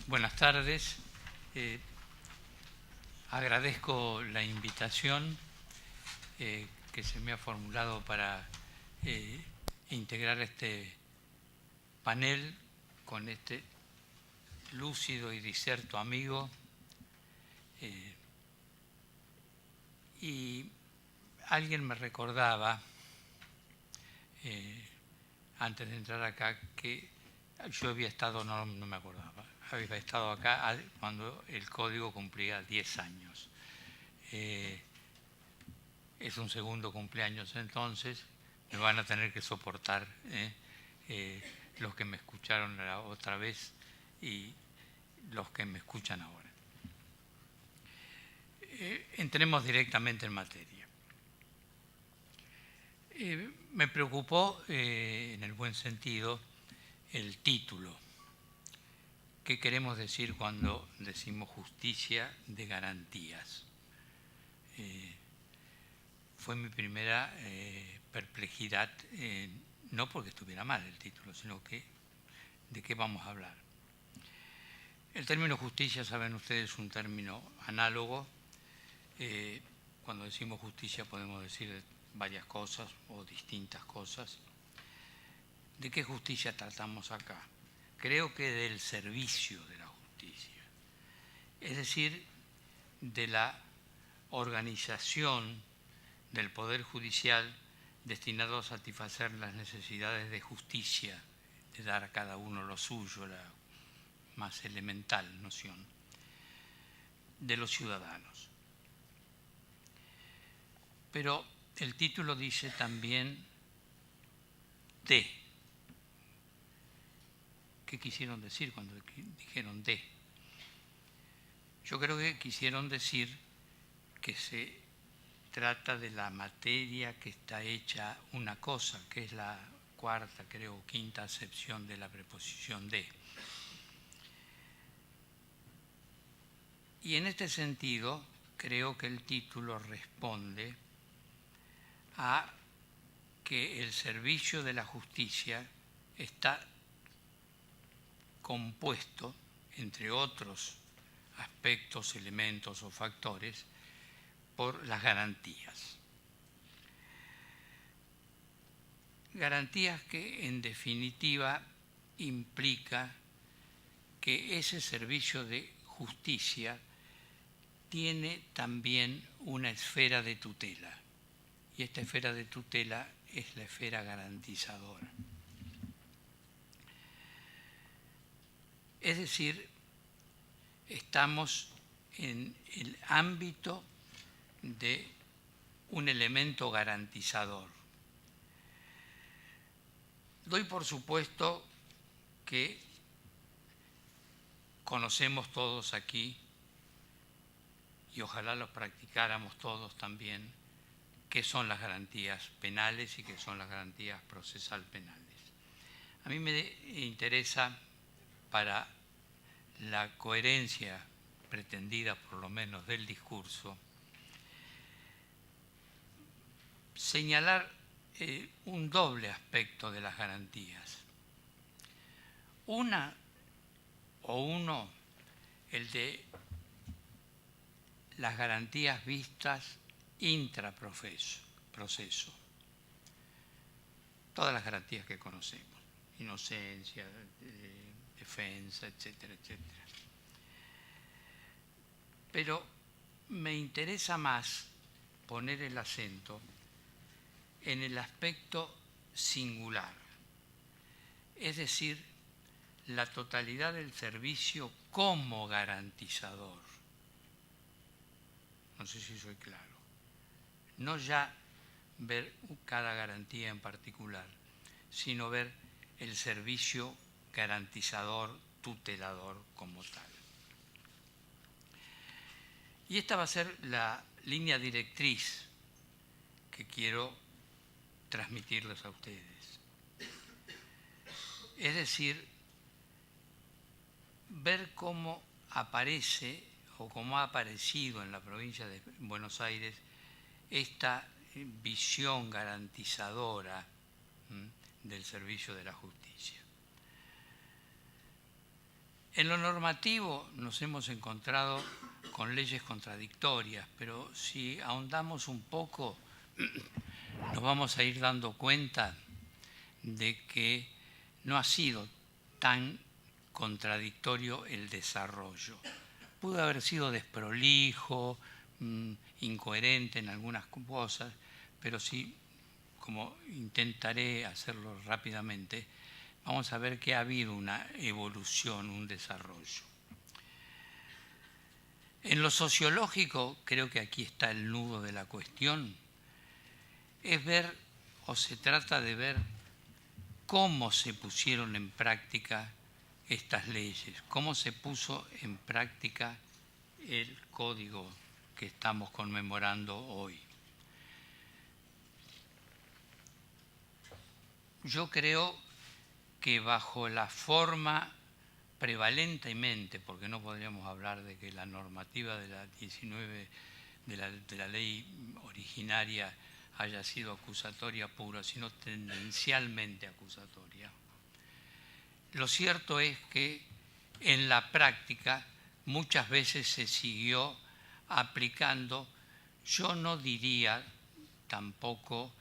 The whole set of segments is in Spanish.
Buenas tardes. Agradezco la invitación que se me ha formulado para integrar este panel con este lúcido y diserto amigo. Y alguien me recordaba, antes de entrar acá, que yo había estado, no me acordaba, había estado acá cuando el código cumplía 10 años. Es un segundo cumpleaños, entonces me van a tener que soportar los que me escucharon la otra vez y los que me escuchan ahora. Entremos directamente en materia. Me preocupó, en el buen sentido, el título. ¿Qué queremos decir cuando decimos justicia de garantías? Fue mi primera perplejidad, no porque estuviera mal el título, sino que de qué vamos a hablar. El término justicia, saben ustedes, es un término análogo. Cuando decimos justicia podemos decir varias cosas o distintas cosas. ¿De qué justicia tratamos acá? Creo que del servicio de la justicia, es decir, de la organización del Poder Judicial destinado a satisfacer las necesidades de justicia, de dar a cada uno lo suyo, la más elemental noción, de los ciudadanos. Pero el título dice también de. ¿Qué quisieron decir cuando dijeron de? Yo creo que quisieron decir que se trata de la materia que está hecha una cosa, que es la cuarta, creo, o quinta acepción de la preposición de. Y en este sentido, creo que el título responde a que el servicio de la justicia está compuesto, entre otros aspectos, elementos o factores, por las garantías. Garantías que, en definitiva, implica que ese servicio de justicia tiene también una esfera de tutela. Y esta esfera de tutela es la esfera garantizadora. Es decir, estamos en el ámbito de un elemento garantizador. Doy por supuesto que conocemos todos aquí, y ojalá los practicáramos todos también, qué son las garantías penales y qué son las garantías procesal penales. A mí me interesa, para la coherencia pretendida por lo menos del discurso, señalar un doble aspecto de las garantías. Uno, el de las garantías vistas intraproceso. Todas las garantías que conocemos, inocencia, defensa, etcétera, etcétera. Pero me interesa más poner el acento en el aspecto singular, es decir, la totalidad del servicio como garantizador. No sé si soy claro. No ya ver cada garantía en particular, sino ver el servicio garantizador, tutelador como tal. Y esta va a ser la línea directriz que quiero transmitirles a ustedes. Es decir, ver cómo aparece o cómo ha aparecido en la provincia de Buenos Aires esta visión garantizadora del servicio de la justicia. En lo normativo nos hemos encontrado con leyes contradictorias, pero si ahondamos un poco, nos vamos a ir dando cuenta de que no ha sido tan contradictorio el desarrollo. Pudo haber sido desprolijo, incoherente en algunas cosas, pero sí, como intentaré hacerlo rápidamente, vamos a ver que ha habido una evolución, un desarrollo. En lo sociológico, creo que aquí está el nudo de la cuestión, es ver, o se trata de ver, cómo se pusieron en práctica estas leyes, cómo se puso en práctica el código que estamos conmemorando hoy. Yo creo que bajo la forma prevalentemente, porque no podríamos hablar de que la normativa de la 19 de la ley originaria haya sido acusatoria pura, sino tendencialmente acusatoria. Lo cierto es que en la práctica muchas veces se siguió aplicando, yo no diría tampoco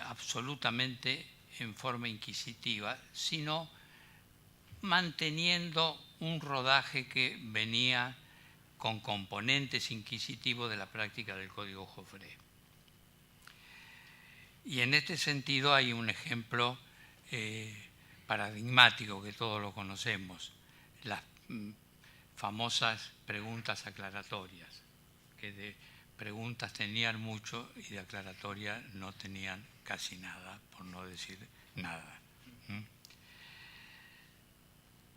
absolutamente en forma inquisitiva, sino manteniendo un rodaje que venía con componentes inquisitivos de la práctica del Código Joffre. Y en este sentido hay un ejemplo paradigmático que todos lo conocemos, las famosas preguntas aclaratorias, que de preguntas tenían mucho y de aclaratoria no tenían casi nada, por no decir nada.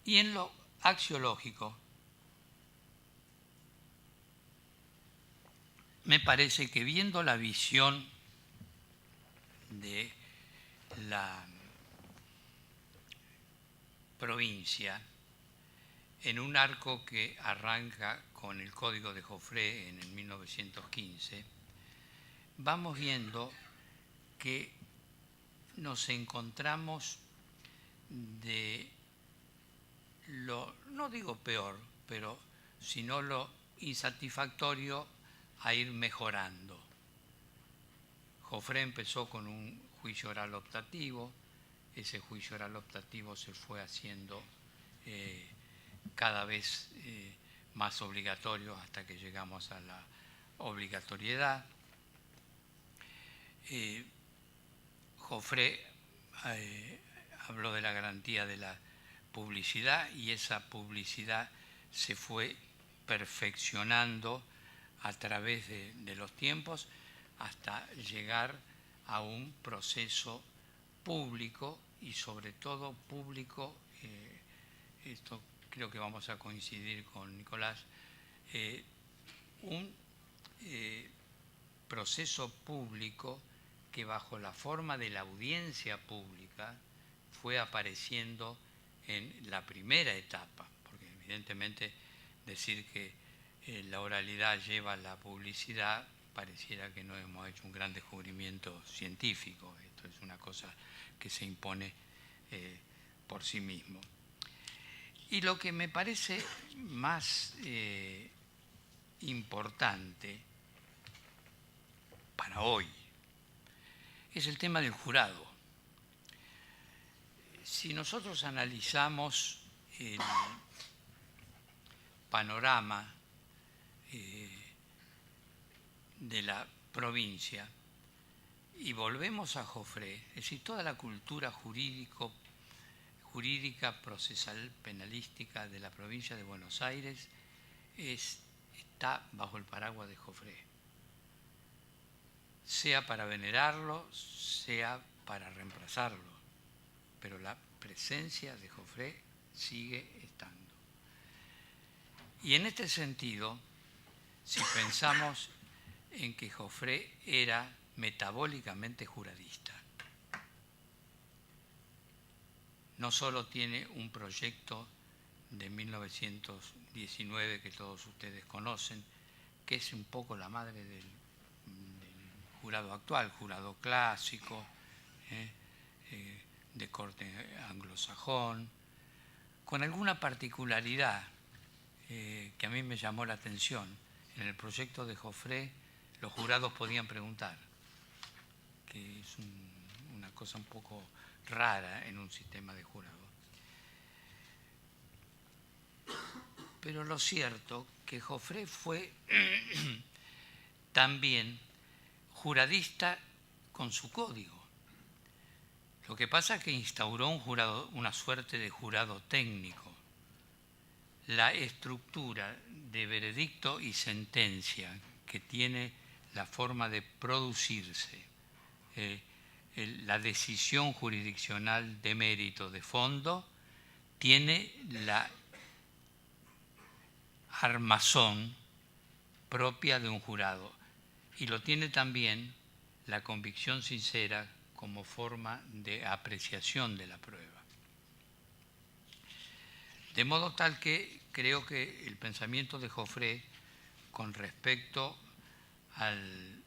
Y en lo axiológico, me parece que viendo la visión de la provincia en un arco que arranca con el Código de Joffre en el 1915, vamos viendo que nos encontramos de lo, no digo peor, pero sino lo insatisfactorio a ir mejorando. Joffre empezó con un juicio oral optativo, ese juicio oral optativo se fue haciendo cada vez más obligatorio hasta que llegamos a la obligatoriedad. Joffre habló de la garantía de la publicidad y esa publicidad se fue perfeccionando a través de los tiempos hasta llegar a un proceso público y sobre todo público, esto creo que vamos a coincidir con Nicolás, un proceso público que bajo la forma de la audiencia pública fue apareciendo en la primera etapa, porque evidentemente decir que la oralidad lleva a la publicidad pareciera que no hemos hecho un gran descubrimiento científico, esto es una cosa que se impone por sí mismo. Y lo que me parece más importante para hoy es el tema del jurado. Si nosotros analizamos el panorama de la provincia y volvemos a Joffre, es decir, toda la cultura jurídica, procesal, penalística de la provincia de Buenos Aires está bajo el paraguas de Joffre, sea para venerarlo, sea para reemplazarlo, pero la presencia de Joffre sigue estando. Y en este sentido, si pensamos en que Joffre era metabólicamente juradista, no solo tiene un proyecto de 1919 que todos ustedes conocen, que es un poco la madre del jurado actual, jurado clásico, de corte anglosajón, con alguna particularidad que a mí me llamó la atención. En el proyecto de Joffre los jurados podían preguntar, que es una cosa un poco rara en un sistema de jurado. Pero lo cierto que Joffre fue también juradista con su código. Lo que pasa es que instauró una suerte de jurado técnico. La estructura de veredicto y sentencia que tiene la forma de producirse, la decisión jurisdiccional de mérito de fondo, tiene la armazón propia de un jurado y lo tiene también la convicción sincera como forma de apreciación de la prueba. De modo tal que creo que el pensamiento de Joffre con respecto al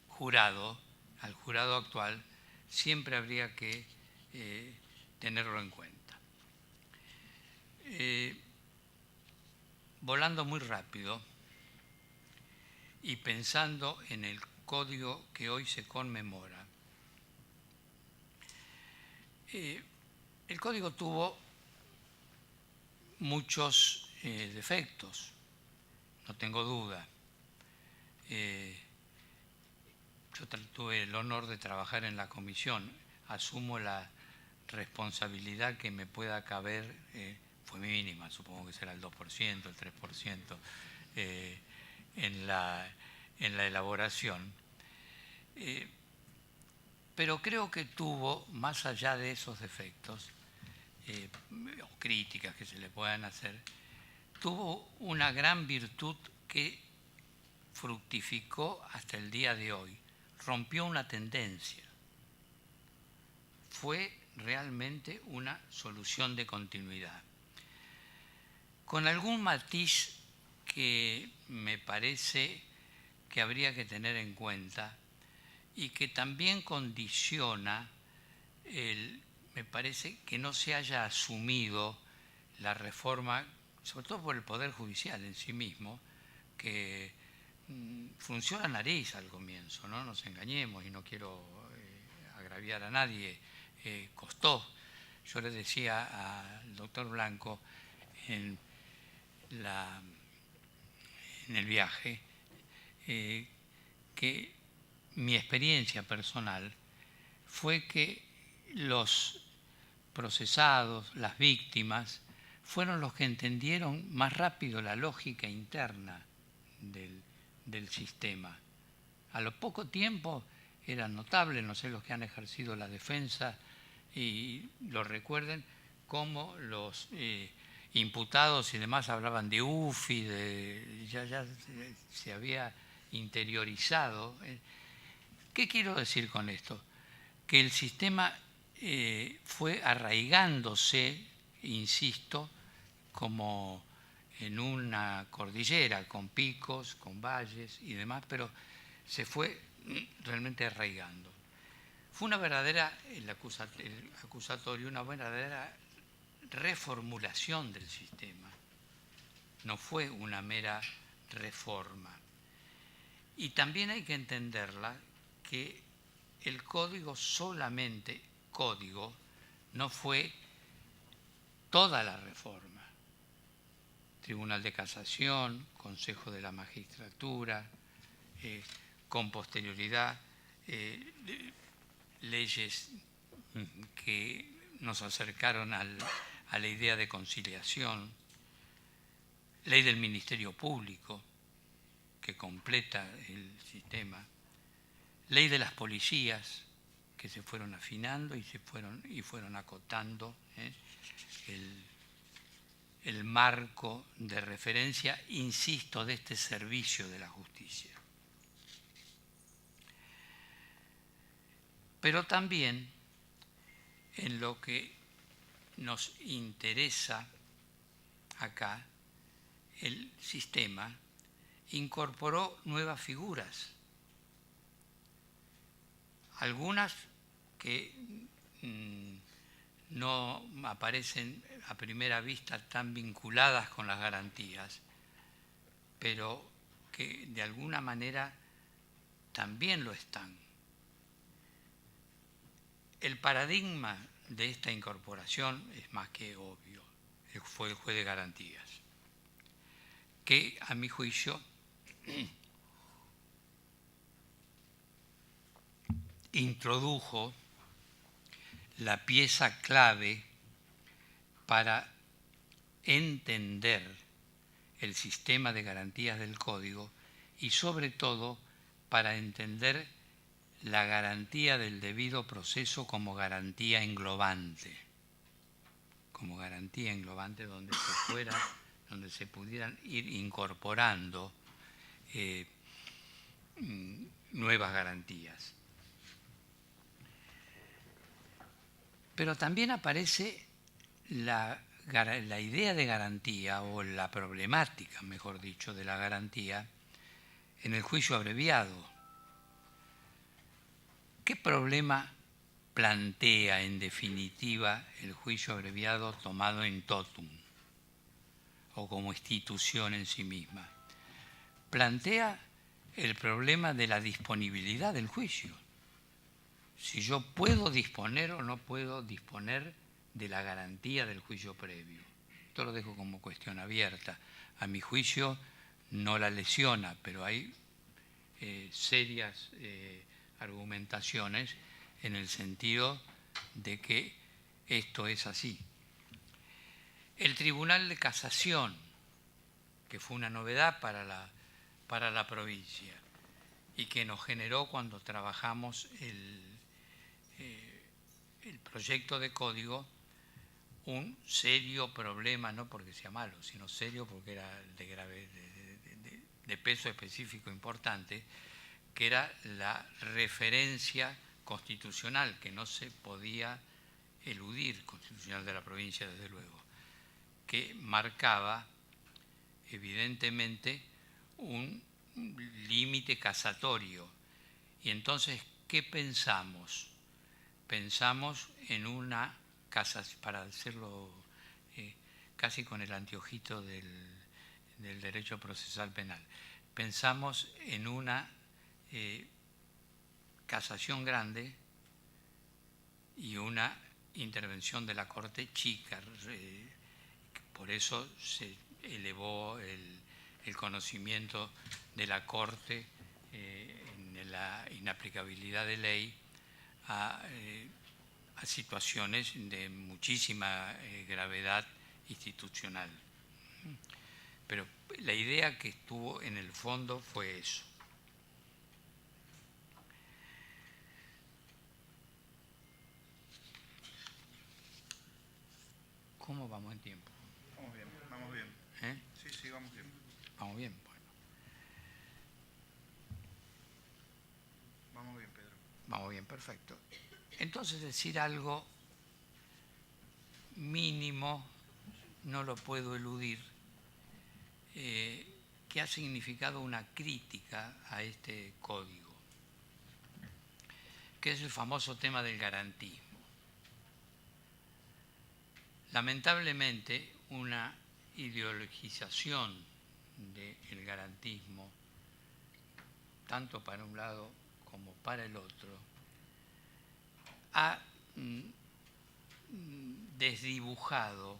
jurado actual, siempre habría que tenerlo en cuenta. Volando muy rápido y pensando en el código que hoy se conmemora, el código tuvo muchos defectos, no tengo duda. Yo tuve el honor de trabajar en la comisión, asumo la responsabilidad que me pueda caber, fue mínima, supongo que será el 2%, el 3%, en la elaboración. Pero creo que tuvo, más allá de esos defectos, o críticas que se le puedan hacer, tuvo una gran virtud que fructificó hasta el día de hoy, rompió una tendencia. Fue realmente una solución de continuidad. Con algún matiz que me parece que habría que tener en cuenta y que también condiciona me parece que no se haya asumido la reforma, sobre todo por el Poder Judicial en sí mismo, que frunció la nariz al comienzo, no nos engañemos, y no quiero agraviar a nadie, costó. Yo le decía al doctor Blanco en el viaje que mi experiencia personal fue que los procesados, las víctimas, fueron los que entendieron más rápido la lógica interna del sistema. A lo poco tiempo era notable, no sé, los que han ejercido la defensa y lo recuerden, cómo los imputados y demás hablaban de UFI, ya se había interiorizado. ¿Qué quiero decir con esto? Que el sistema fue arraigándose, insisto, como en una cordillera, con picos, con valles y demás, pero se fue realmente arraigando. Fue una verdadera, el acusatorio, una verdadera reformulación del sistema. No fue una mera reforma. Y también hay que entenderla que el código, solamente código, no fue toda la reforma. Tribunal de Casación, Consejo de la Magistratura, con posterioridad, leyes que nos acercaron a la idea de conciliación, ley del Ministerio Público, que completa el sistema, ley de las policías, que se fueron afinando y fueron acotando el marco de referencia, insisto, de este servicio de la justicia. Pero también en lo que nos interesa acá, el sistema incorporó nuevas figuras, algunas que no aparecen a primera vista tan vinculadas con las garantías, pero que de alguna manera también lo están. El paradigma de esta incorporación es más que obvio, fue el juez de garantías, que a mi juicio introdujo la pieza clave para entender el sistema de garantías del Código y sobre todo para entender la garantía del debido proceso como garantía englobante donde se pudieran ir incorporando nuevas garantías. Pero también aparece la idea de garantía, o la problemática, mejor dicho, de la garantía en el juicio abreviado. ¿Qué problema plantea en definitiva el juicio abreviado tomado en totum o como institución en sí misma? Plantea el problema de la disponibilidad del juicio. Si yo puedo disponer o no puedo disponer de la garantía del juicio previo. Esto lo dejo como cuestión abierta. A mi juicio no la lesiona, pero hay serias argumentaciones en el sentido de que esto es así. El Tribunal de Casación, que fue una novedad para la provincia y que nos generó cuando trabajamos el proyecto de código un serio problema, no porque sea malo, sino serio porque era de peso específico importante, que era la referencia constitucional, que no se podía eludir, constitucional de la provincia desde luego, que marcaba evidentemente un límite casatorio. Y entonces, ¿qué pensamos? Pensamos en una casa, para hacerlo casi con el anteojito del derecho procesal penal, pensamos en una casación grande y una intervención de la Corte chica. Por eso se elevó el conocimiento de la Corte en la inaplicabilidad de ley a situaciones de muchísima gravedad institucional. Pero la idea que estuvo en el fondo fue eso. ¿Cómo vamos en tiempo? Vamos bien, vamos bien. ¿Eh? Sí, vamos bien. Vamos bien, bueno. Vamos bien, Pedro. Vamos bien, perfecto. Entonces decir algo mínimo, no lo puedo eludir, que ha significado una crítica a este código, que es el famoso tema del garantismo. Lamentablemente, una ideologización del garantismo, tanto para un lado como para el otro, ha desdibujado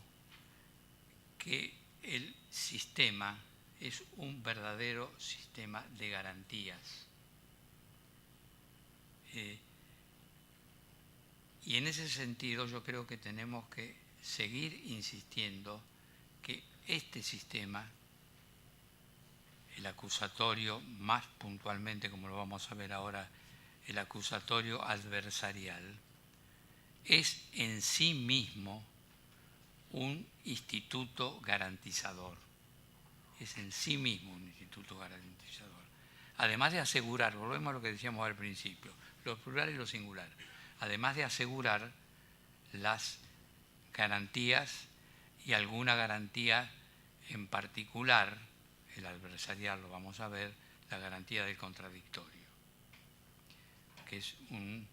que el sistema es un verdadero sistema de garantías. Y en ese sentido yo creo que tenemos que seguir insistiendo que este sistema, el acusatorio, más puntualmente, como lo vamos a ver ahora, el acusatorio adversarial, es en sí mismo un instituto garantizador. Es en sí mismo un instituto garantizador. Además de asegurar, volvemos a lo que decíamos al principio, lo plural y lo singular, además de asegurar las garantías y alguna garantía en particular, el adversarial lo vamos a ver, la garantía del contradictorio, que es un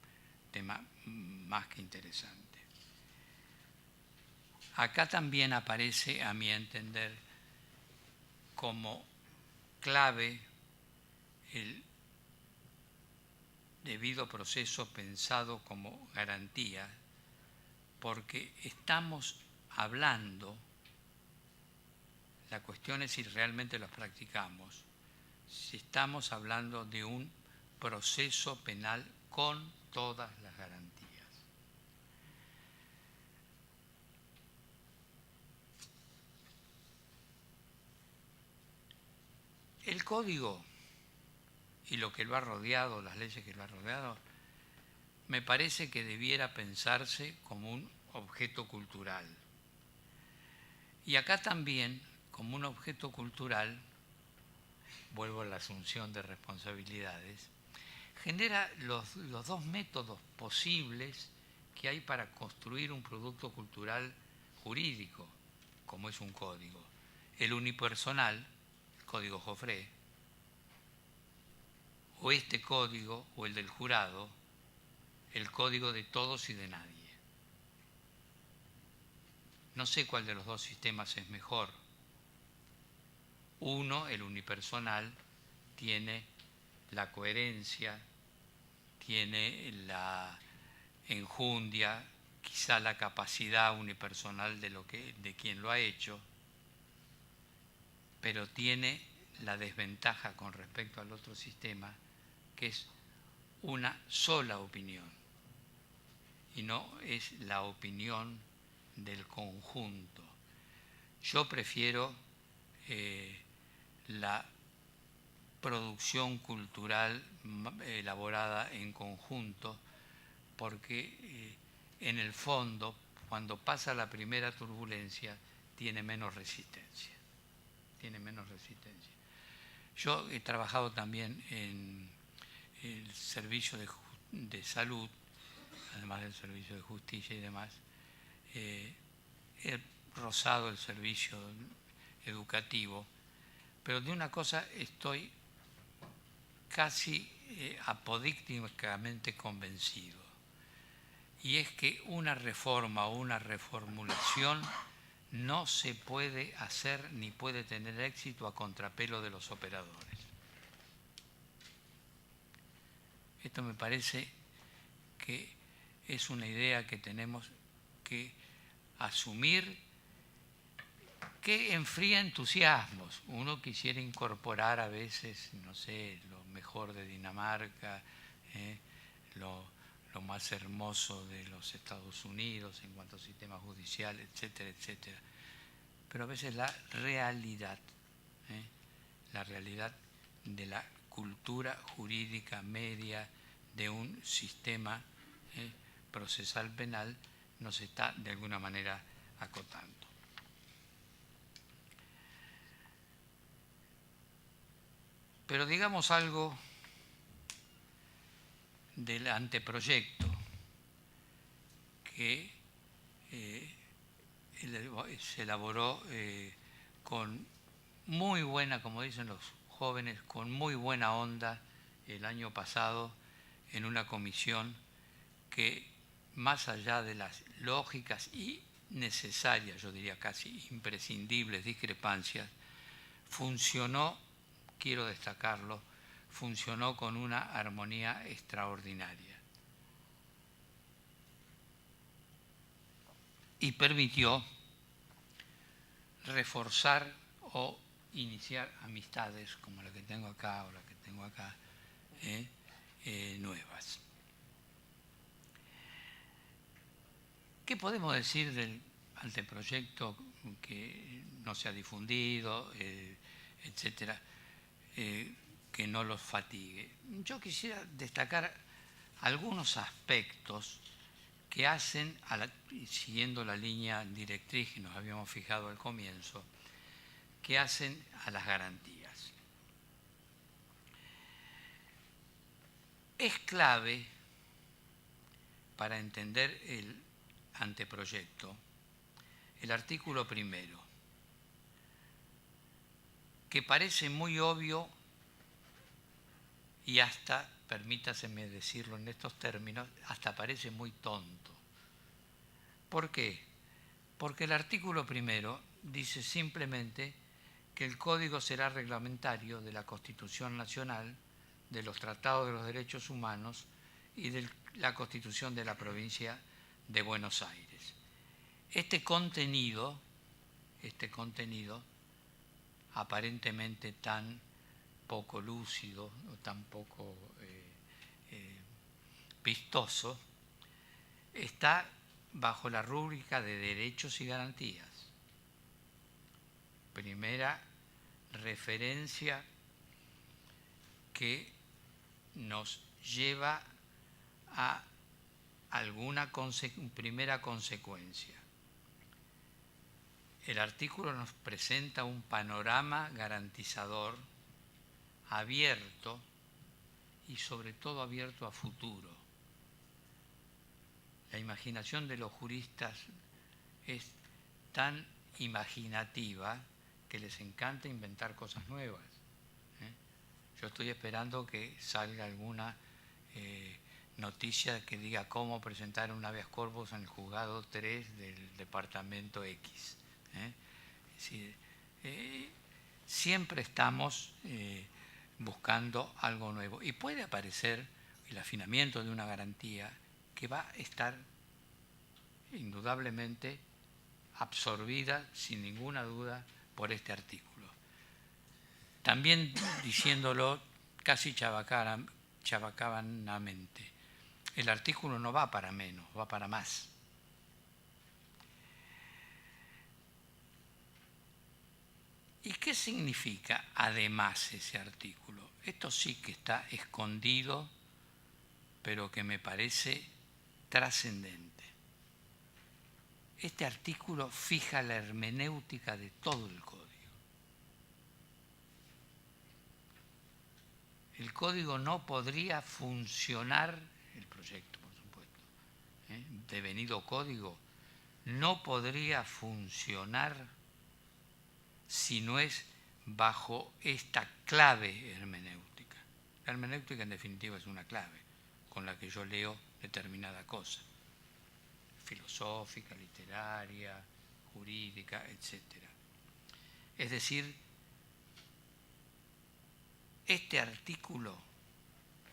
tema más que interesante. Acá también aparece, a mi entender, como clave el debido proceso pensado como garantía, porque estamos hablando, la cuestión es si realmente los practicamos, si estamos hablando de un proceso penal con todas las garantías. El código y lo que lo ha rodeado, las leyes que lo ha rodeado, me parece que debiera pensarse como un objeto cultural. Y acá también, como un objeto cultural, vuelvo a la asunción de responsabilidades, genera los dos métodos posibles que hay para construir un producto cultural jurídico, como es un código. El unipersonal, el código Joffre, o este código, o el del jurado, el código de todos y de nadie. No sé cuál de los dos sistemas es mejor. Uno, el unipersonal, tiene la coherencia, tiene la enjundia, quizá la capacidad unipersonal de quien lo ha hecho, pero tiene la desventaja con respecto al otro sistema, que es una sola opinión, y no es la opinión del conjunto. Yo prefiero la producción cultural elaborada en conjunto, porque en el fondo, cuando pasa la primera turbulencia, tiene menos resistencia. Yo he trabajado también en el servicio de salud, además del servicio de justicia y demás. He rozado el servicio educativo, pero de una cosa estoy casi apodícticamente convencido, y es que una reforma o una reformulación no se puede hacer ni puede tener éxito a contrapelo de los operadores. Esto me parece que es una idea que tenemos que asumir, que enfría entusiasmos. Uno quisiera incorporar a veces, no sé, lo mejor de Dinamarca, lo más hermoso de los Estados Unidos en cuanto a sistema judicial, etcétera, etcétera. Pero a veces la realidad de la cultura jurídica media de un sistema procesal penal nos está de alguna manera acotando. Pero digamos algo del anteproyecto que se elaboró con muy buena, como dicen los jóvenes, con muy buena onda el año pasado en una comisión que, más allá de las lógicas y necesarias, yo diría casi imprescindibles discrepancias, funcionó, quiero destacarlo, funcionó con una armonía extraordinaria y permitió reforzar o iniciar amistades como la que tengo acá o la que tengo acá, nuevas. ¿Qué podemos decir del anteproyecto que no se ha difundido, etcétera, que no los fatigue? Yo quisiera destacar algunos aspectos que hacen, siguiendo la línea directriz que nos habíamos fijado al comienzo, que hacen a las garantías. Es clave para entender el anteproyecto el artículo primero, que parece muy obvio y hasta, permítaseme decirlo en estos términos, hasta parece muy tonto. ¿Por qué? Porque el artículo primero dice simplemente que el Código será reglamentario de la Constitución Nacional, de los Tratados de los Derechos Humanos y de la Constitución de la Provincia de Buenos Aires. Este contenido aparentemente tan poco lúcido o tan poco vistoso, está bajo la rúbrica de derechos y garantías. Primera referencia que nos lleva a alguna primera consecuencia. El artículo nos presenta un panorama garantizador abierto y sobre todo abierto a futuro. La imaginación de los juristas es tan imaginativa que les encanta inventar cosas nuevas. Yo estoy esperando que salga alguna noticia que diga cómo presentar un habeas corpus en el juzgado 3 del departamento X. Es decir, siempre estamos buscando algo nuevo y puede aparecer el afinamiento de una garantía que va a estar indudablemente absorbida sin ninguna duda por este artículo. También diciéndolo casi chabacabanamente, el artículo no va para menos, va para más. ¿Y qué significa además ese artículo? Esto sí que está escondido, pero que me parece trascendente. Este artículo fija la hermenéutica de todo el código. El código no podría funcionar, el proyecto por supuesto, devenido código, no podría funcionar si no es bajo esta clave hermenéutica. La hermenéutica en definitiva es una clave con la que yo leo determinada cosa, filosófica, literaria, jurídica, etc. Es decir, este artículo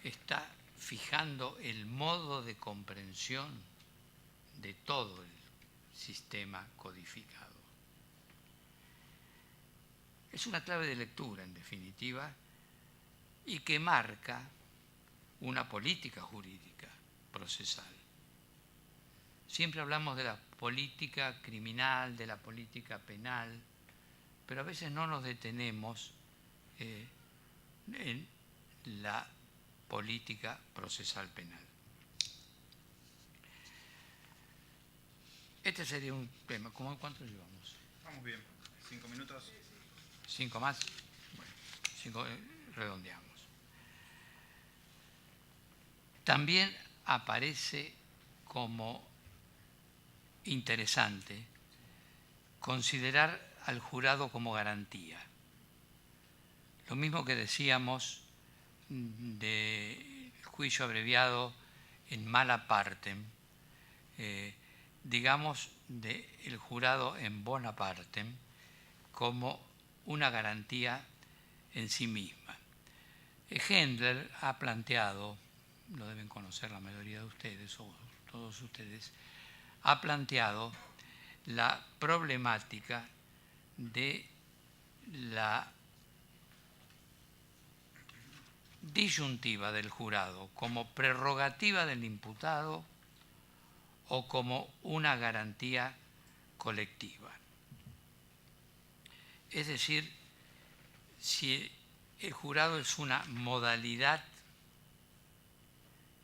está fijando el modo de comprensión de todo el sistema codificado. Es una clave de lectura, en definitiva, y que marca una política jurídica procesal. Siempre hablamos de la política criminal, de la política penal, pero a veces no nos detenemos en la política procesal penal. Este sería un tema. ¿Cuánto llevamos? Vamos bien. 5 minutos. 5 más. Bueno, 5 redondeamos. También aparece como interesante considerar al jurado como garantía. Lo mismo que decíamos del juicio abreviado en mala partem, digamos del jurado en bona partem como una garantía en sí misma. Hendler ha planteado, lo deben conocer la mayoría de ustedes o todos ustedes, ha planteado la problemática de la disyuntiva del jurado como prerrogativa del imputado o como una garantía colectiva. Es decir, si el jurado es una modalidad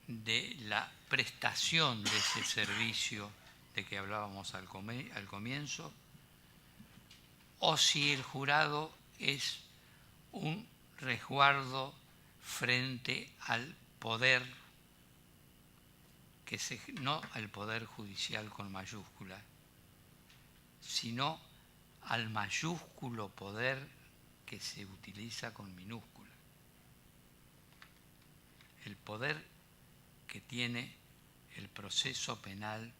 de la prestación de ese servicio de que hablábamos al comienzo, o si el jurado es un resguardo frente al poder, no al poder judicial con mayúscula, sino al mayúsculo poder que se utiliza con minúscula. El poder que tiene el proceso penal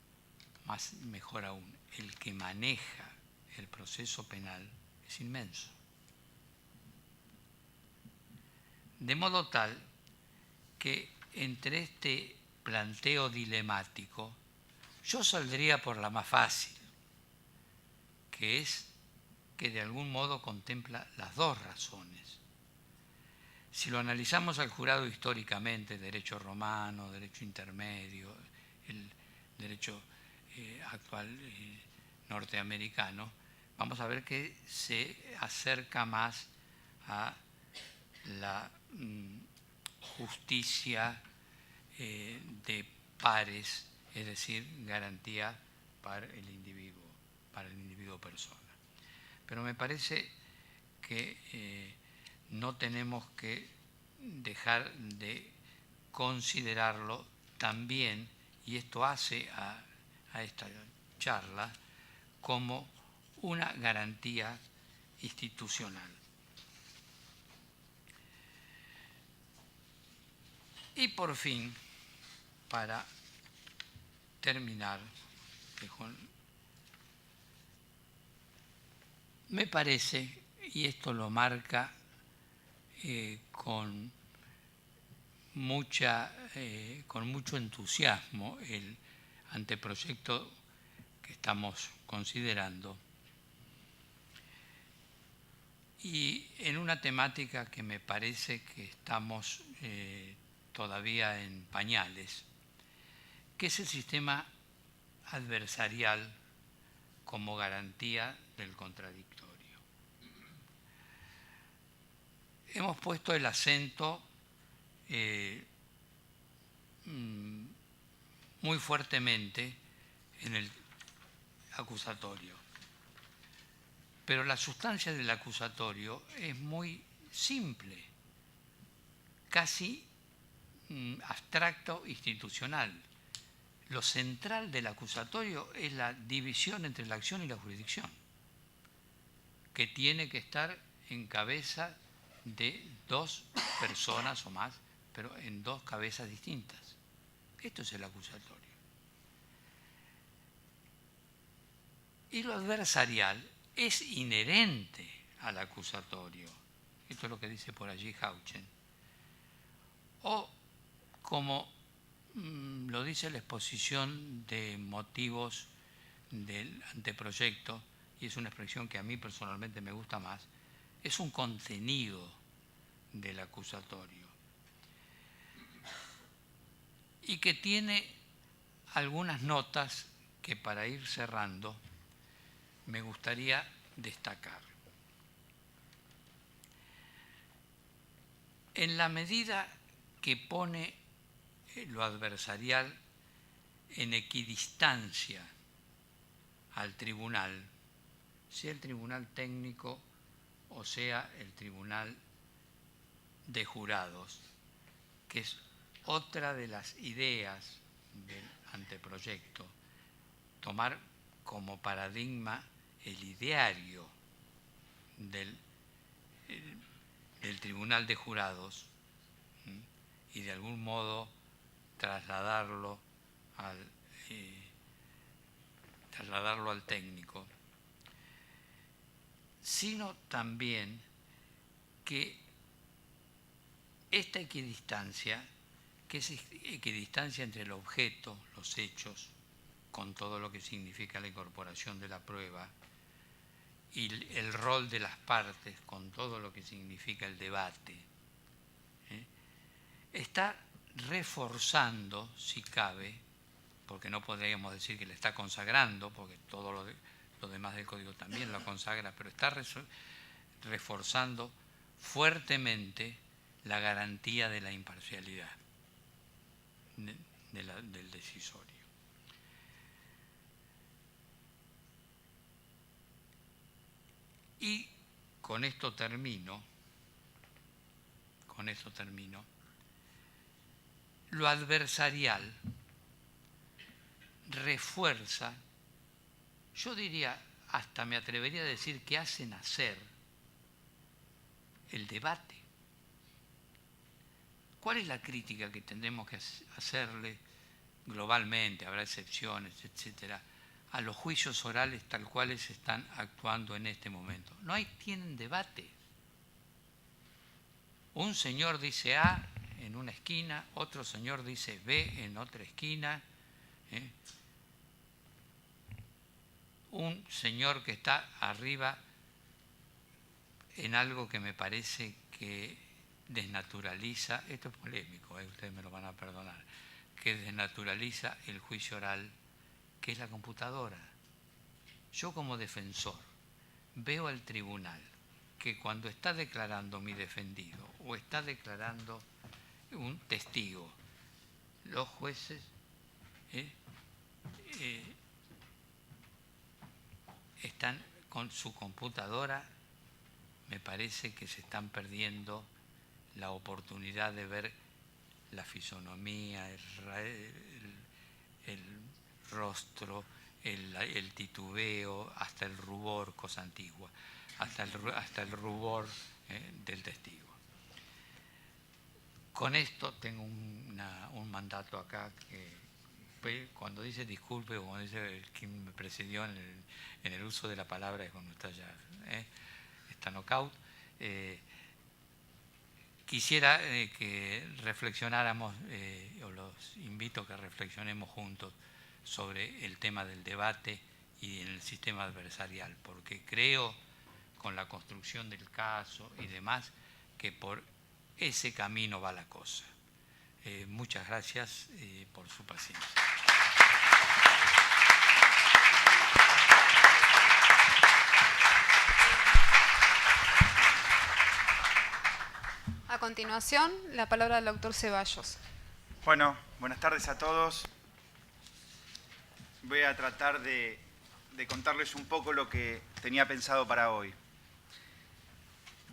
mejor aún, el que maneja el proceso penal es inmenso. De modo tal que entre este planteo dilemático yo saldría por la más fácil, que es que de algún modo contempla las dos razones. Si lo analizamos al jurado históricamente, derecho romano, derecho intermedio, el derecho actual norteamericano, vamos a ver que se acerca más a la justicia de pares, es decir, garantía para el individuo persona. Pero me parece que no tenemos que dejar de considerarlo también, y esto hace a esta charla, como una garantía institucional. Y por fin, para terminar, me parece, y esto lo marca con mucho entusiasmo el anteproyecto que estamos considerando, y en una temática que me parece que estamos todavía en pañales, que es el sistema adversarial como garantía del contradictorio. Hemos puesto el acento muy fuertemente en el acusatorio, pero la sustancia del acusatorio es muy simple, casi abstracto institucional. Lo central del acusatorio es la división entre la acción y la jurisdicción, que tiene que estar en cabeza de dos personas o más, pero en dos cabezas distintas. Esto es el acusatorio. Y lo adversarial es inherente al acusatorio. Esto es lo que dice por allí Hauchen. O como lo dice la exposición de motivos del anteproyecto, y es una expresión que a mí personalmente me gusta más, es un contenido del acusatorio y que tiene algunas notas que para ir cerrando me gustaría destacar. En la medida que pone lo adversarial en equidistancia al tribunal, sea el tribunal técnico o sea el tribunal de jurados, que es otra de las ideas del anteproyecto, tomar como paradigma el ideario del tribunal de jurados y de algún modo trasladarlo al técnico, sino también que esta equidistancia, que es equidistancia entre el objeto, los hechos, con todo lo que significa la incorporación de la prueba, y el rol de las partes, con todo lo que significa el debate, está reforzando, si cabe, porque no podríamos decir que le está consagrando, porque todo lo demás del Código también lo consagra, pero está reforzando fuertemente la garantía de la imparcialidad del decisorio. Y con esto termino. Lo adversarial refuerza, yo diría, hasta me atrevería a decir que hace nacer el debate. ¿Cuál es la crítica que tendremos que hacerle globalmente, habrá excepciones, etcétera, a los juicios orales tal cuales están actuando en este momento. No tienen debate. Un señor dice A en una esquina, otro señor dice B en otra esquina. Un señor que está arriba en algo que me parece que desnaturaliza, esto es polémico, ustedes me lo van a perdonar, que desnaturaliza el juicio oral, que es la computadora. Yo como defensor veo al tribunal que cuando está declarando mi defendido o está declarando un testigo, los jueces están con su computadora, me parece que se están perdiendo la oportunidad de ver la fisonomía, el rostro, el titubeo, hasta el rubor, cosa antigua, hasta el rubor del testigo. Con esto tengo un mandato acá que cuando dice disculpe o cuando dice quien me precedió en el uso de la palabra es cuando está ya está knockout. Quisiera que reflexionáramos, o los invito a que reflexionemos juntos sobre el tema del debate y en el sistema adversarial, porque creo, con la construcción del caso y demás, que por ese camino va la cosa. Muchas gracias por su paciencia. A continuación, la palabra del doctor Ceballos. Bueno, buenas tardes a todos. Voy a tratar de contarles un poco lo que tenía pensado para hoy.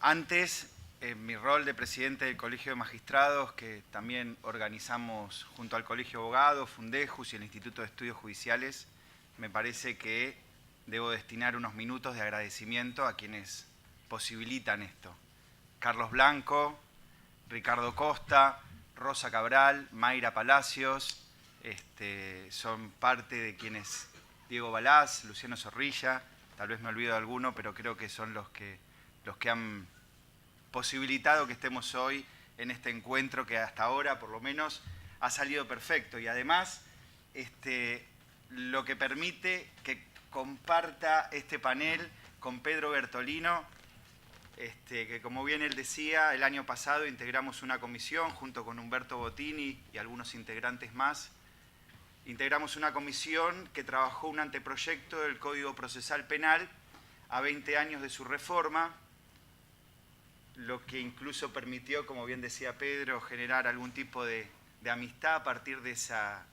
Antes, en mi rol de presidente del Colegio de Magistrados, que también organizamos junto al Colegio de Abogados, Fundejus y el Instituto de Estudios Judiciales, me parece que debo destinar unos minutos de agradecimiento a quienes posibilitan esto. Carlos Blanco, Ricardo Costa, Rosa Cabral, Mayra Palacios, son parte de quienes, Diego Balaz, Luciano Zorrilla, tal vez me olvido de alguno, pero creo que son los que han posibilitado que estemos hoy en este encuentro que hasta ahora, por lo menos, ha salido perfecto. Y además, lo que permite que comparta este panel con Pedro Bertolino, que como bien él decía, el año pasado integramos una comisión junto con Humberto Bottini y algunos integrantes más. Integramos una comisión que trabajó un anteproyecto del Código Procesal Penal a 20 años de su reforma, lo que incluso permitió, como bien decía Pedro, generar algún tipo de amistad a partir de esa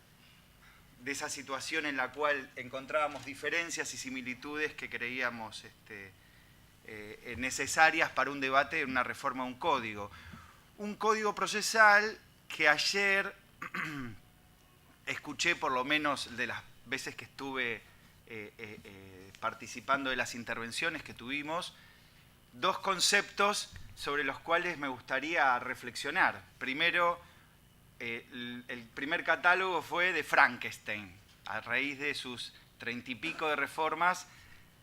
situación en la cual encontrábamos diferencias y similitudes que creíamos necesarias para un debate en una reforma de un código. Un código procesal que ayer escuché, por lo menos de las veces que estuve participando de las intervenciones que tuvimos, dos conceptos sobre los cuales me gustaría reflexionar. Primero, el primer catálogo fue de Frankenstein. A raíz de sus 30 y pico de reformas,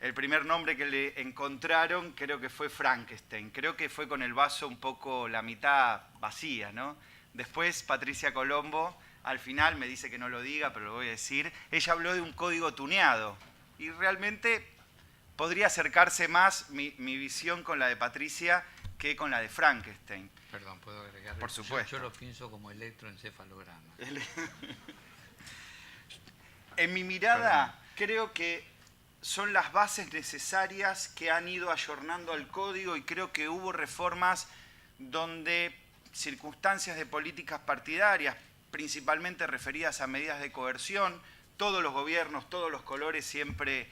el primer nombre que le encontraron creo que fue Frankenstein. Creo que fue con el vaso un poco la mitad vacía, ¿no? Después Patricia Colombo, al final, me dice que no lo diga, pero lo voy a decir, ella habló de un código tuneado. Y realmente podría acercarse más mi visión con la de Patricia que con la de Frankenstein. Perdón, ¿puedo agregar? Por supuesto. Yo lo pienso como electroencefalograma. En mi mirada, creo que son las bases necesarias que han ido ayornando al código y creo que hubo reformas donde circunstancias de políticas partidarias, principalmente referidas a medidas de coerción, todos los gobiernos, todos los colores siempre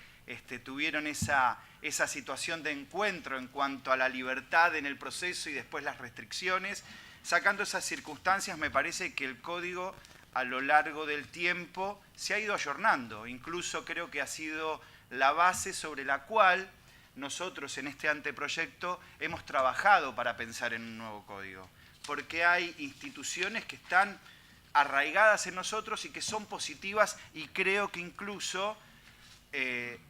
tuvieron esa situación de encuentro en cuanto a la libertad en el proceso y después las restricciones. Sacando esas circunstancias, me parece que el código a lo largo del tiempo se ha ido ayornando. Incluso creo que ha sido la base sobre la cual nosotros en este anteproyecto hemos trabajado para pensar en un nuevo código. Porque hay instituciones que están arraigadas en nosotros y que son positivas y creo que incluso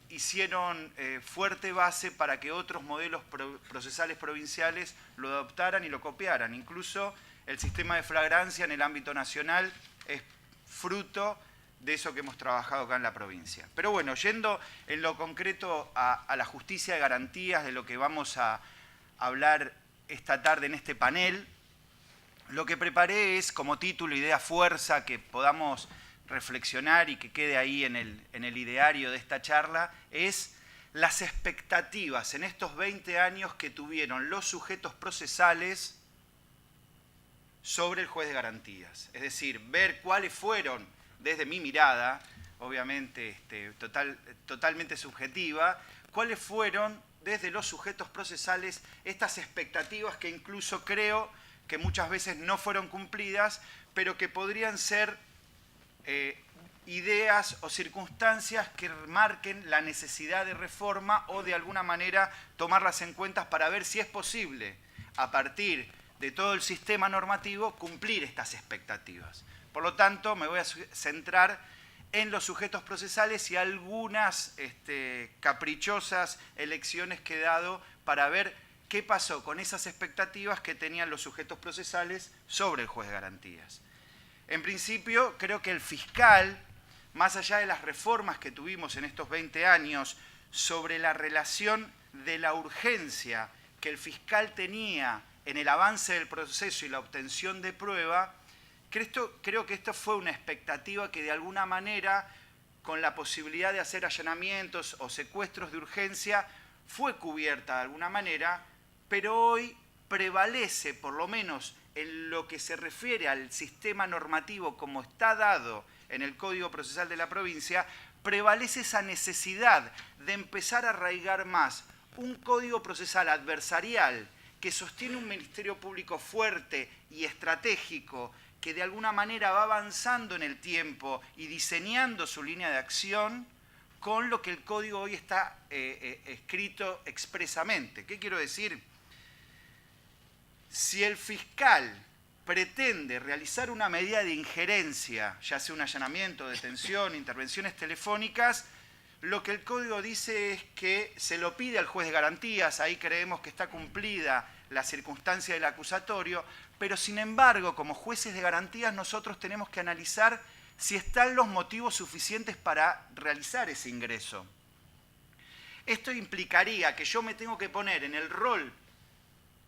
hicieron fuerte base para que otros modelos procesales provinciales lo adoptaran y lo copiaran. Incluso el sistema de flagrancia en el ámbito nacional es fruto de eso que hemos trabajado acá en la provincia. Pero bueno, yendo en lo concreto a la justicia de garantías, de lo que vamos a hablar esta tarde en este panel, lo que preparé es como título, idea fuerza, que podamos reflexionar y que quede ahí en el ideario de esta charla, es las expectativas en estos 20 años que tuvieron los sujetos procesales sobre el juez de garantías. Es decir, ver cuáles fueron, desde mi mirada, obviamente totalmente subjetiva, cuáles fueron desde los sujetos procesales estas expectativas que incluso creo que muchas veces no fueron cumplidas, pero que podrían ser ideas o circunstancias que marquen la necesidad de reforma o de alguna manera tomarlas en cuenta para ver si es posible, a partir de todo el sistema normativo, cumplir estas expectativas. Por lo tanto, me voy a centrar en los sujetos procesales y algunas caprichosas elecciones que he dado para ver qué pasó con esas expectativas que tenían los sujetos procesales sobre el juez de garantías. En principio, creo que el fiscal, más allá de las reformas que tuvimos en estos 20 años sobre la relación de la urgencia que el fiscal tenía en el avance del proceso y la obtención de prueba, creo que esto fue una expectativa que de alguna manera, con la posibilidad de hacer allanamientos o secuestros de urgencia, fue cubierta de alguna manera, pero hoy prevalece, por lo menos en lo que se refiere al sistema normativo como está dado en el Código Procesal de la provincia, prevalece esa necesidad de empezar a arraigar más un código procesal adversarial que sostiene un Ministerio Público fuerte y estratégico, que de alguna manera va avanzando en el tiempo y diseñando su línea de acción con lo que el código hoy está escrito expresamente. ¿Qué quiero decir? Si el fiscal pretende realizar una medida de injerencia, ya sea un allanamiento, detención, intervenciones telefónicas, lo que el código dice es que se lo pide al juez de garantías, ahí creemos que está cumplida la circunstancia del acusatorio, pero sin embargo, como jueces de garantías, nosotros tenemos que analizar si están los motivos suficientes para realizar ese ingreso. Esto implicaría que yo me tengo que poner en el rol,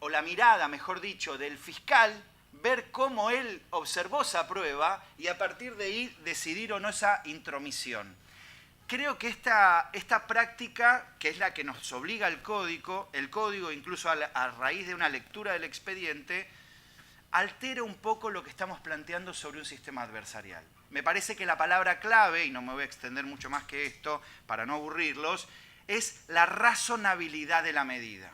o la mirada, mejor dicho, del fiscal, ver cómo él observó esa prueba y a partir de ahí decidir o no esa intromisión. Creo que esta práctica, que es la que nos obliga el código incluso a raíz de una lectura del expediente, altera un poco lo que estamos planteando sobre un sistema adversarial. Me parece que la palabra clave, y no me voy a extender mucho más que esto para no aburrirlos, es la razonabilidad de la medida.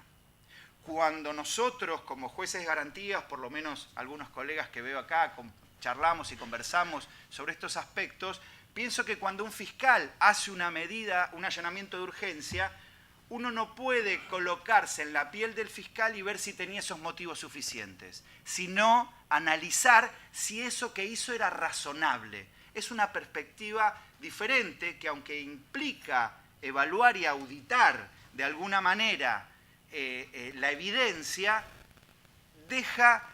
Cuando nosotros, como jueces de garantías, por lo menos algunos colegas que veo acá, charlamos y conversamos sobre estos aspectos, pienso que cuando un fiscal hace una medida, un allanamiento de urgencia, uno no puede colocarse en la piel del fiscal y ver si tenía esos motivos suficientes, sino analizar si eso que hizo era razonable. Es una perspectiva diferente que, aunque implica evaluar y auditar de alguna manera la evidencia, deja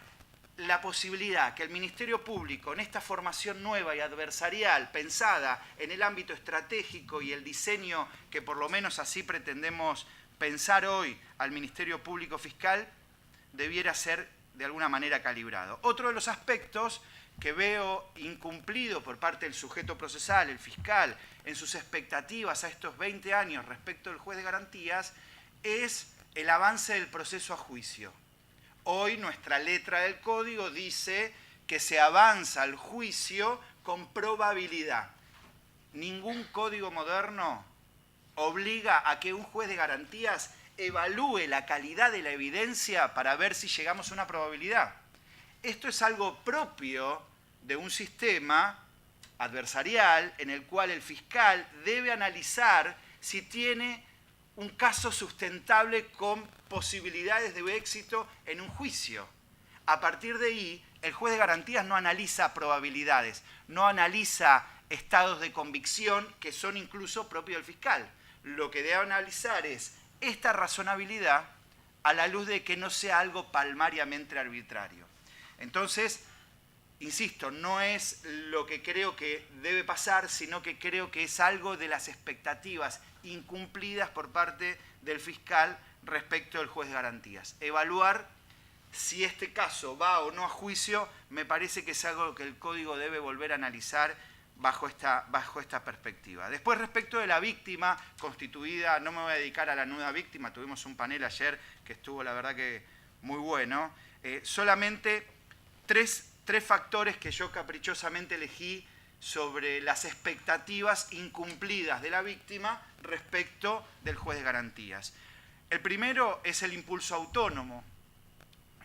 la posibilidad que el Ministerio Público, en esta formación nueva y adversarial, pensada en el ámbito estratégico y el diseño que por lo menos así pretendemos pensar hoy al Ministerio Público Fiscal, debiera ser de alguna manera calibrado. Otro de los aspectos que veo incumplido por parte del sujeto procesal, el fiscal, en sus expectativas a estos 20 años respecto del juez de garantías, es el avance del proceso a juicio. Hoy nuestra letra del código dice que se avanza al juicio con probabilidad. Ningún código moderno obliga a que un juez de garantías evalúe la calidad de la evidencia para ver si llegamos a una probabilidad. Esto es algo propio de un sistema adversarial en el cual el fiscal debe analizar si tiene un caso sustentable con posibilidades de éxito en un juicio. A partir de ahí, el juez de garantías no analiza probabilidades, no analiza estados de convicción que son incluso propios del fiscal. Lo que debe analizar es esta razonabilidad a la luz de que no sea algo palmariamente arbitrario. Entonces, insisto, no es lo que creo que debe pasar, sino que creo que es algo de las expectativas incumplidas por parte del fiscal respecto del juez de garantías. Evaluar si este caso va o no a juicio me parece que es algo que el Código debe volver a analizar bajo esta perspectiva. Después, respecto de la víctima constituida, no me voy a dedicar a la nueva víctima, tuvimos un panel ayer que estuvo, la verdad, que muy bueno. Solamente tres factores que yo caprichosamente elegí sobre las expectativas incumplidas de la víctima respecto del juez de garantías. El primero es el impulso autónomo.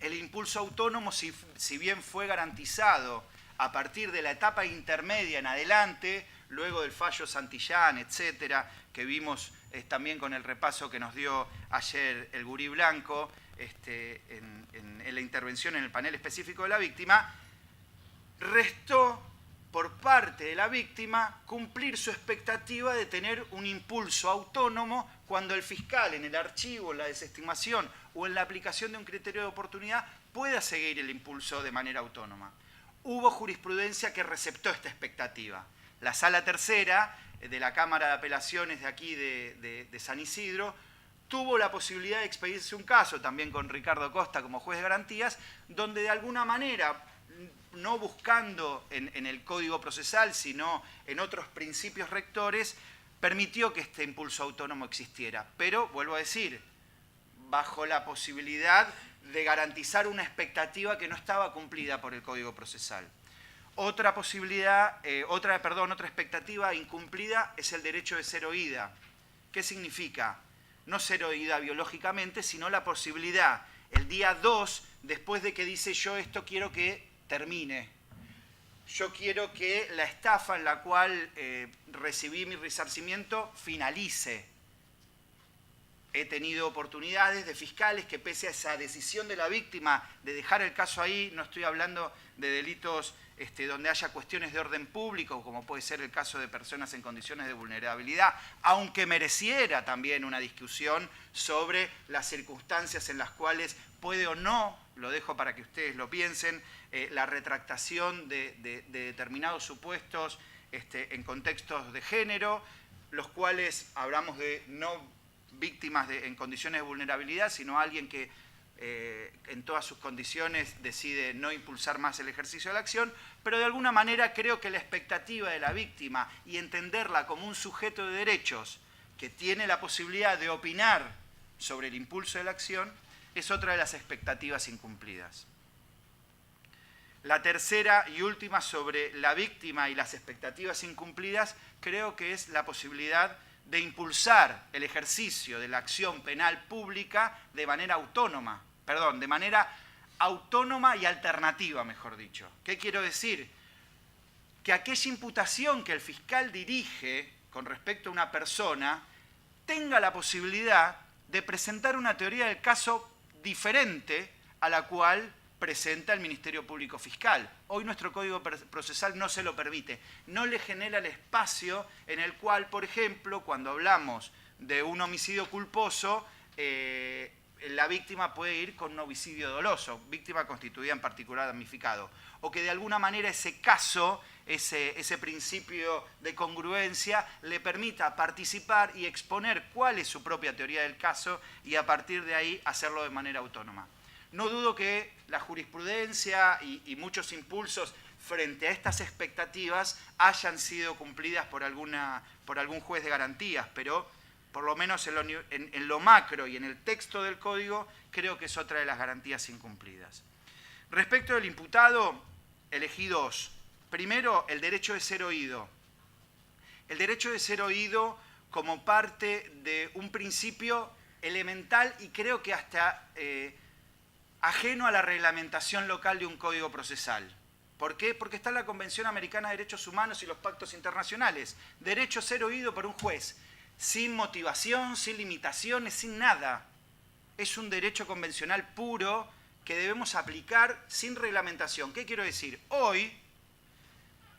El impulso autónomo, si bien fue garantizado a partir de la etapa intermedia en adelante, luego del fallo Santillán, etcétera, que vimos también con el repaso que nos dio ayer el Gurí Blanco en la intervención en el panel específico de la víctima, restó por parte de la víctima cumplir su expectativa de tener un impulso autónomo cuando el fiscal en el archivo, en la desestimación o en la aplicación de un criterio de oportunidad pueda seguir el impulso de manera autónoma. Hubo jurisprudencia que receptó esta expectativa. La Sala Tercera de la Cámara de Apelaciones de aquí de San Isidro tuvo la posibilidad de expedirse un caso, también con Ricardo Costa como juez de garantías, donde de alguna manera, no buscando en el Código Procesal, sino en otros principios rectores, permitió que este impulso autónomo existiera. Pero, vuelvo a decir, bajo la posibilidad de garantizar una expectativa que no estaba cumplida por el Código Procesal. Otra expectativa incumplida es el derecho de ser oída. ¿Qué significa? No ser oída biológicamente, sino la posibilidad, el día 2, después de que dice yo esto quiero que termine. Yo quiero que la estafa en la cual recibí mi resarcimiento finalice. He tenido oportunidades de fiscales que, pese a esa decisión de la víctima de dejar el caso ahí, no estoy hablando de delitos donde haya cuestiones de orden público, como puede ser el caso de personas en condiciones de vulnerabilidad, aunque mereciera también una discusión sobre las circunstancias en las cuales puede o no, lo dejo para que ustedes lo piensen, la retractación de determinados supuestos en contextos de género, los cuales hablamos de no víctimas en condiciones de vulnerabilidad, sino alguien que en todas sus condiciones decide no impulsar más el ejercicio de la acción, pero de alguna manera creo que la expectativa de la víctima y entenderla como un sujeto de derechos que tiene la posibilidad de opinar sobre el impulso de la acción es otra de las expectativas incumplidas. La tercera y última sobre la víctima y las expectativas incumplidas creo que es la posibilidad de impulsar el ejercicio de la acción penal pública de manera autónoma, y alternativa, mejor dicho. ¿Qué quiero decir? Que aquella imputación que el fiscal dirige con respecto a una persona tenga la posibilidad de presentar una teoría del caso diferente a la cual presenta el Ministerio Público Fiscal. Hoy nuestro Código Procesal no se lo permite, no le genera el espacio en el cual, por ejemplo, cuando hablamos de un homicidio culposo, la víctima puede ir con un homicidio doloso, víctima constituida en particular damnificado, o que de alguna manera ese caso, ese principio de congruencia, le permita participar y exponer cuál es su propia teoría del caso y a partir de ahí hacerlo de manera autónoma. No dudo que la jurisprudencia y muchos impulsos frente a estas expectativas hayan sido cumplidas por algún juez de garantías, pero por lo menos en lo macro y en el texto del Código, creo que es otra de las garantías incumplidas. Respecto del imputado, elegí dos. Primero, el derecho de ser oído. El derecho de ser oído como parte de un principio elemental y creo que hasta ajeno a la reglamentación local de un código procesal. ¿Por qué? Porque está en la Convención Americana de Derechos Humanos y los pactos internacionales. Derecho a ser oído por un juez, sin motivación, sin limitaciones, sin nada. Es un derecho convencional puro que debemos aplicar sin reglamentación. ¿Qué quiero decir? Hoy,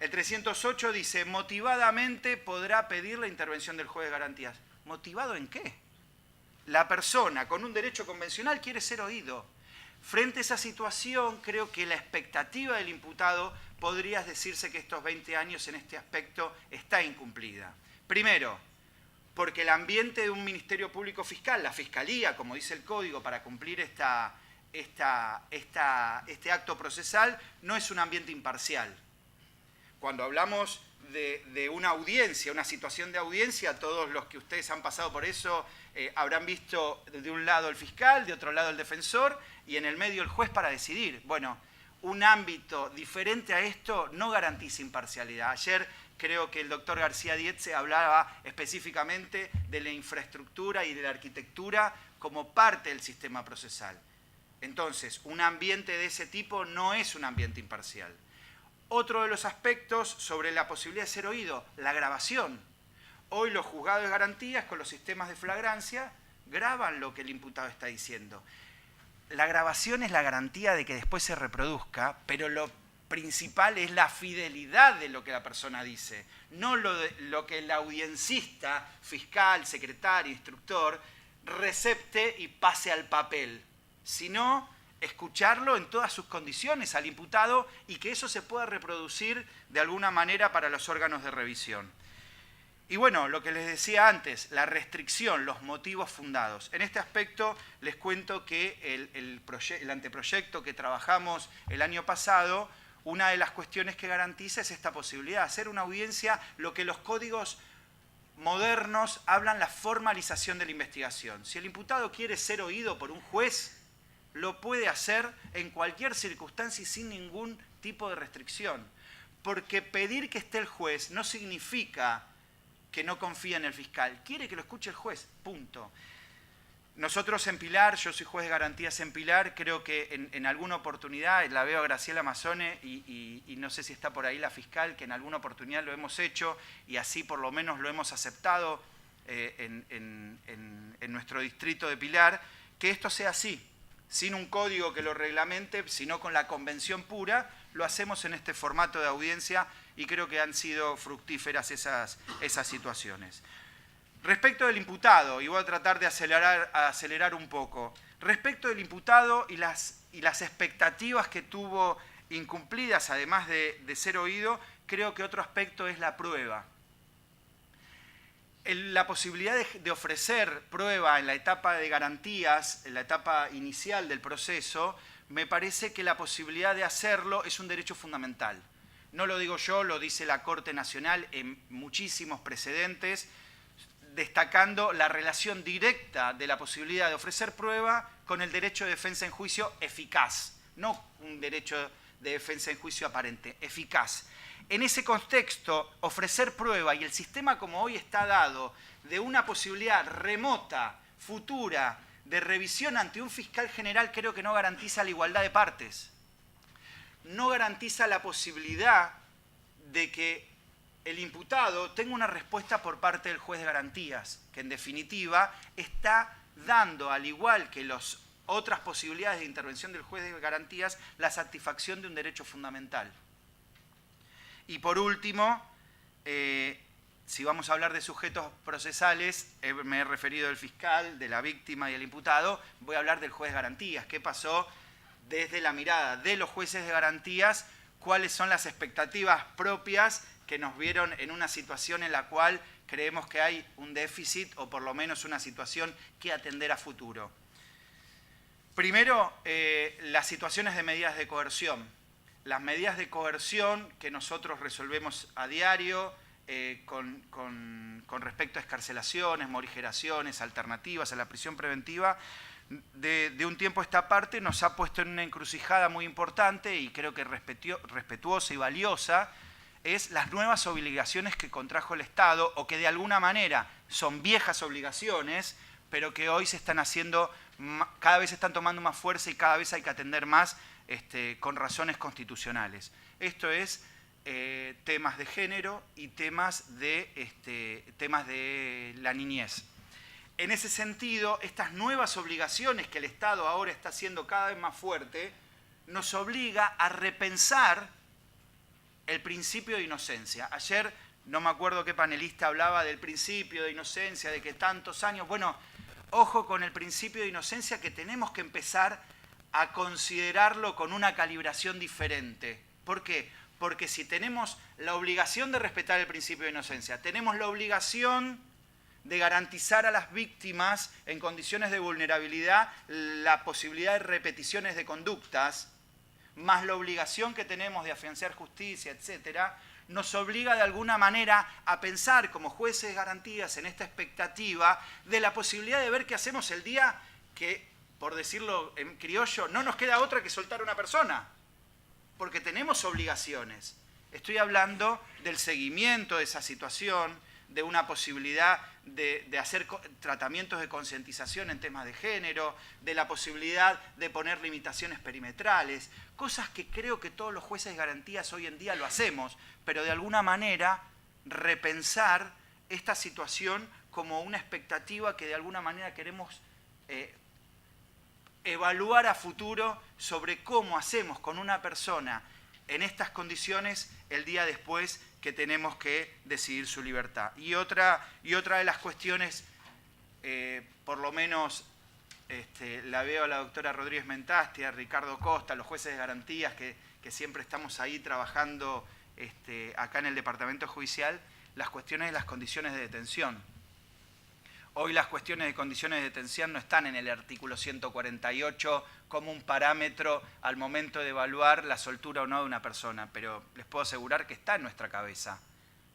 El 308 dice, motivadamente podrá pedir la intervención del juez de garantías. ¿Motivado en qué? La persona con un derecho convencional quiere ser oído. Frente a esa situación, creo que la expectativa del imputado podría decirse que estos 20 años en este aspecto está incumplida. Primero, porque el ambiente de un Ministerio Público Fiscal, la Fiscalía, como dice el Código, para cumplir este acto procesal, no es un ambiente imparcial. Cuando hablamos de una audiencia, una situación de audiencia, todos los que ustedes han pasado por eso habrán visto de un lado el fiscal, de otro lado el defensor y en el medio el juez para decidir. Bueno, un ámbito diferente a esto no garantiza imparcialidad. Ayer creo que el doctor García Dietze hablaba específicamente de la infraestructura y de la arquitectura como parte del sistema procesal. Entonces, un ambiente de ese tipo no es un ambiente imparcial. Otro de los aspectos sobre la posibilidad de ser oído, la grabación. Hoy los juzgados de garantías con los sistemas de flagrancia graban lo que el imputado está diciendo. La grabación es la garantía de que después se reproduzca, pero lo principal es la fidelidad de lo que la persona dice, no lo que el audiencista, fiscal, secretario, instructor, recepte y pase al papel, sino escucharlo en todas sus condiciones al imputado y que eso se pueda reproducir de alguna manera para los órganos de revisión. Y bueno, lo que les decía antes, la restricción, los motivos fundados. En este aspecto les cuento que el anteproyecto que trabajamos el año pasado, una de las cuestiones que garantiza es esta posibilidad, de hacer una audiencia, lo que los códigos modernos hablan la formalización de la investigación. Si el imputado quiere ser oído por un juez, lo puede hacer en cualquier circunstancia y sin ningún tipo de restricción. Porque pedir que esté el juez no significa que no confía en el fiscal. Quiere que lo escuche el juez, punto. Nosotros en Pilar, yo soy juez de garantías en Pilar, creo que en alguna oportunidad, la veo a Graciela Mazzone y no sé si está por ahí la fiscal, que en alguna oportunidad lo hemos hecho y así por lo menos lo hemos aceptado en nuestro distrito de Pilar, que esto sea así. Sin un código que lo reglamente, sino con la convención pura, lo hacemos en este formato de audiencia y creo que han sido fructíferas esas situaciones. Respecto del imputado, y voy a tratar de acelerar un poco, respecto del imputado y las expectativas que tuvo incumplidas, además de ser oído, creo que otro aspecto es la prueba. La posibilidad de ofrecer prueba en la etapa de garantías, en la etapa inicial del proceso, me parece que la posibilidad de hacerlo es un derecho fundamental. No lo digo yo, lo dice la Corte Nacional en muchísimos precedentes, destacando la relación directa de la posibilidad de ofrecer prueba con el derecho de defensa en juicio eficaz, no un derecho de defensa en juicio aparente, eficaz. En ese contexto, ofrecer prueba y el sistema como hoy está dado de una posibilidad remota, futura, de revisión ante un fiscal general creo que no garantiza la igualdad de partes. No garantiza la posibilidad de que el imputado tenga una respuesta por parte del juez de garantías, que en definitiva está dando, al igual que las otras posibilidades de intervención del juez de garantías, la satisfacción de un derecho fundamental. Y por último, si vamos a hablar de sujetos procesales, me he referido al fiscal, de la víctima y el imputado, voy a hablar del juez de garantías. ¿Qué pasó desde la mirada de los jueces de garantías? ¿Cuáles son las expectativas propias que nos vieron en una situación en la cual creemos que hay un déficit o por lo menos una situación que atender a futuro? Primero, las situaciones de medidas de coerción. Las medidas de coerción que nosotros resolvemos a diario con respecto a excarcelaciones, morigeraciones, alternativas a la prisión preventiva, de un tiempo a esta parte nos ha puesto en una encrucijada muy importante y creo que respetuosa y valiosa, es las nuevas obligaciones que contrajo el Estado o que de alguna manera son viejas obligaciones, pero que hoy se están haciendo, cada vez están tomando más fuerza y cada vez hay que atender más con razones constitucionales. Esto es temas de género y temas de la niñez. En ese sentido, estas nuevas obligaciones que el Estado ahora está haciendo cada vez más fuerte, nos obliga a repensar el principio de inocencia. Ayer no me acuerdo qué panelista hablaba del principio de inocencia, de que tantos años... Bueno, ojo con el principio de inocencia, que tenemos que empezar a considerarlo con una calibración diferente. ¿Por qué? Porque si tenemos la obligación de respetar el principio de inocencia, tenemos la obligación de garantizar a las víctimas en condiciones de vulnerabilidad la posibilidad de repeticiones de conductas, más la obligación que tenemos de afianzar justicia, etcétera, nos obliga de alguna manera a pensar como jueces de garantías en esta expectativa de la posibilidad de ver qué hacemos el día que, por decirlo en criollo, no nos queda otra que soltar a una persona, porque tenemos obligaciones. Estoy hablando del seguimiento de esa situación, de una posibilidad de hacer tratamientos de concientización en temas de género, de la posibilidad de poner limitaciones perimetrales, cosas que creo que todos los jueces de garantías hoy en día lo hacemos, pero de alguna manera repensar esta situación como una expectativa que de alguna manera queremos evaluar a futuro sobre cómo hacemos con una persona en estas condiciones el día después que tenemos que decidir su libertad. Y otra de las cuestiones, por lo menos la veo a la doctora Rodríguez Mentastia, a Ricardo Costa, los jueces de garantías que siempre estamos ahí trabajando acá en el Departamento Judicial, las cuestiones de las condiciones de detención. Hoy las cuestiones de condiciones de detención no están en el artículo 148 como un parámetro al momento de evaluar la soltura o no de una persona, pero les puedo asegurar que está en nuestra cabeza.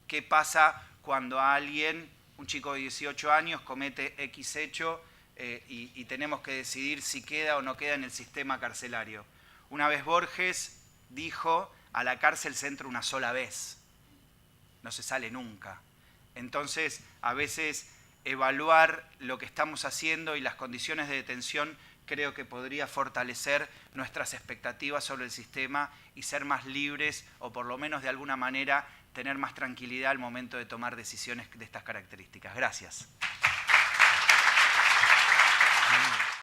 ¿Qué pasa cuando alguien, un chico de 18 años, comete X hecho y tenemos que decidir si queda o no queda en el sistema carcelario? Una vez Borges dijo, a la cárcel se entra una sola vez, no se sale nunca. Entonces, a veces evaluar lo que estamos haciendo y las condiciones de detención creo que podría fortalecer nuestras expectativas sobre el sistema y ser más libres o por lo menos de alguna manera tener más tranquilidad al momento de tomar decisiones de estas características. Gracias.